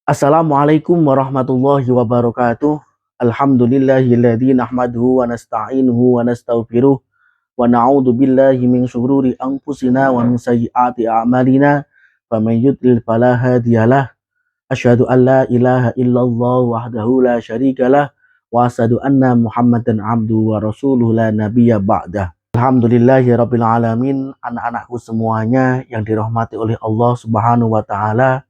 Assalamualaikum warahmatullahi wabarakatuh. Alhamdulillahilladzi nahmaduhu wa nasta'inuhu wa nastaghfiruh wa na'udzu billahi min syururi anfusina wa min sayyiati a'malina. Faman yudlil fala hadiyalah. Asyhadu an la ilaha illallah wahdahu la syarikalah wa asyhadu anna Muhammadan abduhu wa rasuluhu la nabiyya ba'dah. Alhamdulillahirabbil alamin. Anak-anakku semuanya yang dirahmati oleh Allah Subhanahu wa taala.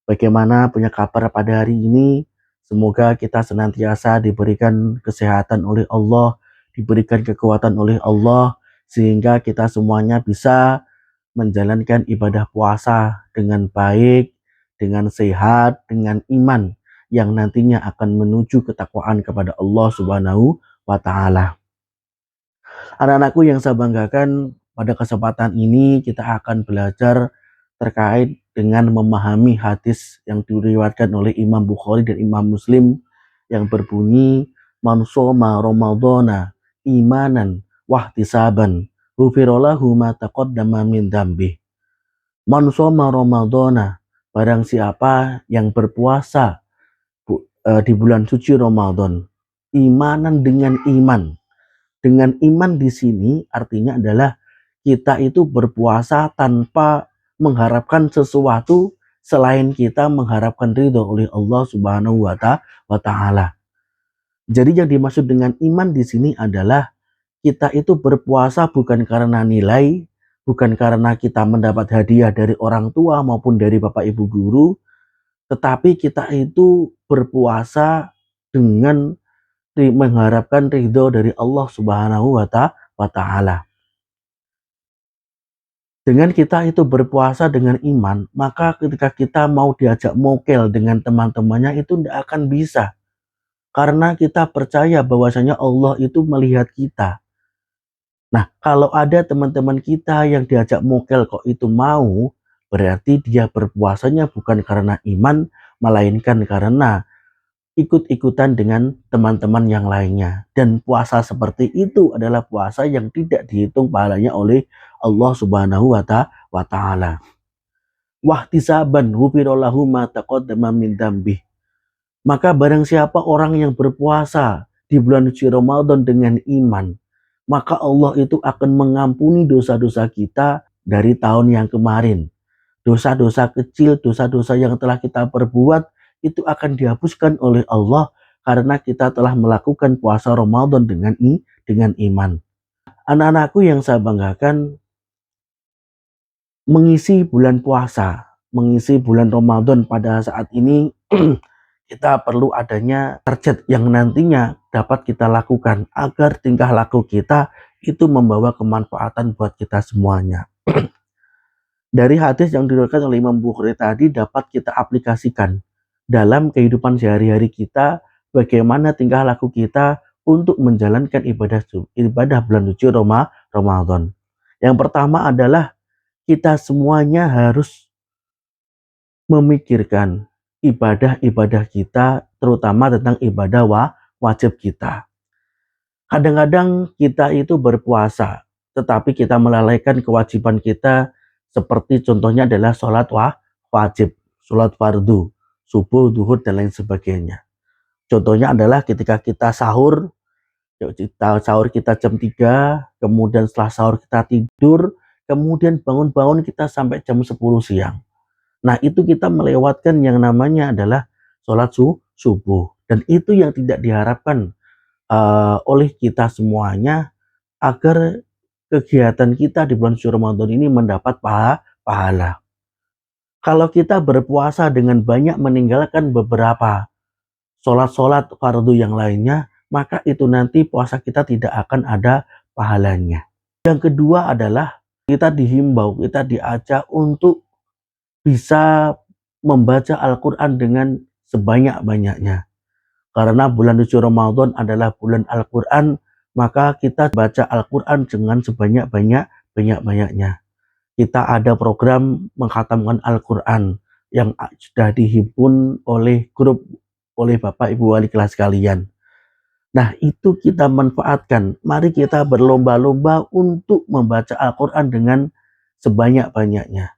Bagaimana punya kabar pada hari ini? Semoga kita senantiasa diberikan kesehatan oleh Allah, diberikan kekuatan oleh Allah, sehingga kita semuanya bisa menjalankan ibadah puasa dengan baik, dengan sehat, dengan iman yang nantinya akan menuju ketakwaan kepada Allah Subhanahu wa taala. Anak-anakku yang saya banggakan, pada kesempatan ini kita akan belajar terkait dengan memahami hadis yang diriwayatkan oleh Imam Bukhari dan Imam Muslim yang berbunyi man shoma ramadhana imanan wahtisaban ghufirallahu ma taqaddama min dzambi. Man shoma ramadhana, barang siapa yang berpuasa di bulan suci Ramadan imanan dengan iman. Dengan iman di sini artinya adalah kita itu berpuasa tanpa mengharapkan sesuatu selain kita mengharapkan ridho oleh Allah Subhanahu wa taala. Jadi yang dimaksud dengan iman di sini adalah kita itu berpuasa bukan karena nilai, bukan karena kita mendapat hadiah dari orang tua maupun dari bapak ibu guru, tetapi kita itu berpuasa dengan mengharapkan ridho dari Allah Subhanahu wa taala. Dengan kita itu berpuasa dengan iman, maka ketika kita mau diajak mokel dengan teman-temannya itu tidak akan bisa. Karena kita percaya bahwasanya Allah itu melihat kita. Nah, kalau ada teman-teman kita yang diajak mokel kok itu mau, berarti dia berpuasanya bukan karena iman, melainkan karena ikut-ikutan dengan teman-teman yang lainnya. Dan puasa seperti itu adalah puasa yang tidak dihitung pahalanya oleh Allah Subhanahu wa taala. Wahtisaban ghufirallahu ma taqaddama min dzambi. Maka barang siapa orang yang berpuasa di bulan suci Ramadan dengan iman, maka Allah itu akan mengampuni dosa-dosa kita dari tahun yang kemarin. Dosa-dosa kecil, dosa-dosa yang telah kita perbuat itu akan dihapuskan oleh Allah karena kita telah melakukan puasa Ramadan dengan iman. Anak-anakku yang saya banggakan, mengisi bulan puasa, mengisi bulan Ramadan pada saat ini kita perlu adanya target yang nantinya dapat kita lakukan agar tingkah laku kita itu membawa kemanfaatan buat kita semuanya. Dari hadis yang diriwayatkan oleh Imam Bukhari tadi dapat kita aplikasikan dalam kehidupan sehari-hari kita, bagaimana tingkah laku kita untuk menjalankan ibadah bulan suci Ramadan. Yang pertama adalah kita semuanya harus memikirkan ibadah-ibadah kita, terutama tentang ibadah wajib kita. Kadang-kadang kita itu berpuasa, tetapi kita melalaikan kewajiban kita, seperti contohnya adalah sholat wajib, sholat fardu, subuh, duhur, dan lain sebagainya. Contohnya adalah ketika kita sahur kita jam 3, kemudian setelah sahur kita tidur, kemudian bangun-bangun kita sampai jam 10 siang. Nah, itu kita melewatkan yang namanya adalah sholat subuh. Dan itu yang tidak diharapkan oleh kita semuanya, agar kegiatan kita di bulan suci Ramadan ini mendapat pahala. Kalau kita berpuasa dengan banyak meninggalkan beberapa sholat-sholat fardu yang lainnya, maka itu nanti puasa kita tidak akan ada pahalanya. Yang kedua adalah kita dihimbau, kita diajak untuk bisa membaca Al-Quran dengan sebanyak-banyaknya. Karena bulan suci Ramadan adalah bulan Al-Quran, maka kita baca Al-Quran dengan sebanyak-banyaknya. Kita ada program mengkhatamkan Al-Quran yang sudah dihimpun oleh grup, oleh Bapak Ibu Wali kelas kalian. Nah, itu kita manfaatkan. Mari kita berlomba-lomba untuk membaca Al-Quran dengan sebanyak-banyaknya.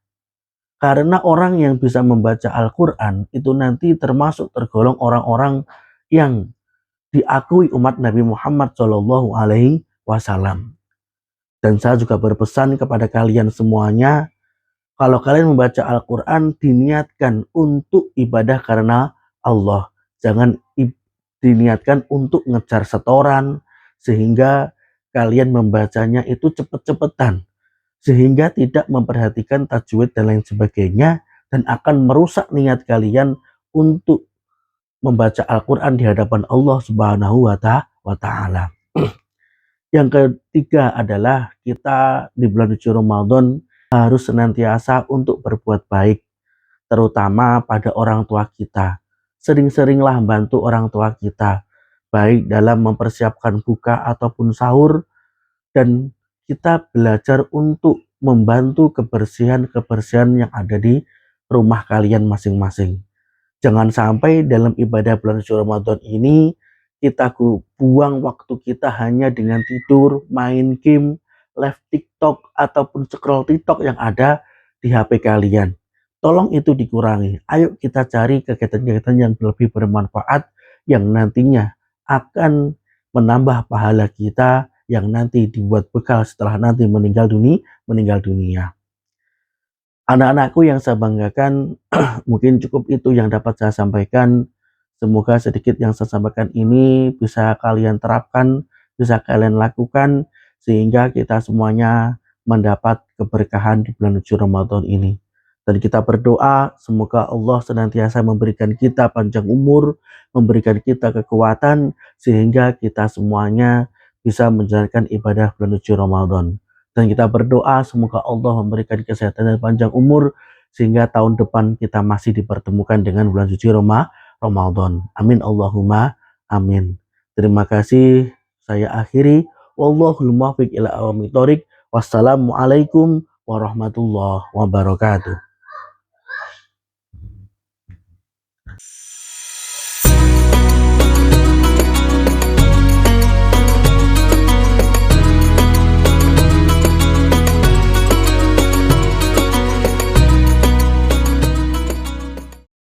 Karena orang yang bisa membaca Al-Quran itu nanti termasuk tergolong orang-orang yang diakui umat Nabi Muhammad Shallallahu Alaihi Wasallam. Dan saya juga berpesan kepada kalian semuanya, kalau kalian membaca Al-Quran, diniatkan untuk ibadah karena Allah. Jangan diniatkan untuk ngejar setoran, sehingga kalian membacanya itu cepet-cepetan. Sehingga tidak memperhatikan tajwid dan lain sebagainya, dan akan merusak niat kalian untuk membaca Al-Quran di hadapan Allah Subhanahu wa Ta'ala. Yang ketiga adalah kita di bulan suci Ramadan harus senantiasa untuk berbuat baik, terutama pada orang tua kita. Sering-seringlah bantu orang tua kita, baik dalam mempersiapkan buka ataupun sahur, dan kita belajar untuk membantu kebersihan-kebersihan yang ada di rumah kalian masing-masing. Jangan sampai dalam ibadah bulan suci Ramadan ini kita buang waktu kita hanya dengan tidur, main game, live TikTok, ataupun scroll TikTok yang ada di HP kalian. Tolong itu dikurangi. Ayo kita cari kegiatan-kegiatan yang lebih bermanfaat yang nantinya akan menambah pahala kita yang nanti dibuat bekal setelah nanti meninggal dunia. Anak-anakku yang saya banggakan, mungkin cukup itu yang dapat saya sampaikan. Semoga sedikit yang saya sampaikan ini bisa kalian terapkan, bisa kalian lakukan, sehingga kita semuanya mendapat keberkahan di bulan suci Ramadan ini. Dan kita berdoa, semoga Allah senantiasa memberikan kita panjang umur, memberikan kita kekuatan, sehingga kita semuanya bisa menjalankan ibadah bulan suci Ramadan. Dan kita berdoa, semoga Allah memberikan kesehatan dan panjang umur, sehingga tahun depan kita masih dipertemukan dengan bulan suci Ramadan. Amin Allahumma amin. Terima kasih. Saya akhiri. Wallahul muwaffiq ila aqwamit thoriq. Wassalamualaikum warahmatullahi wabarakatuh.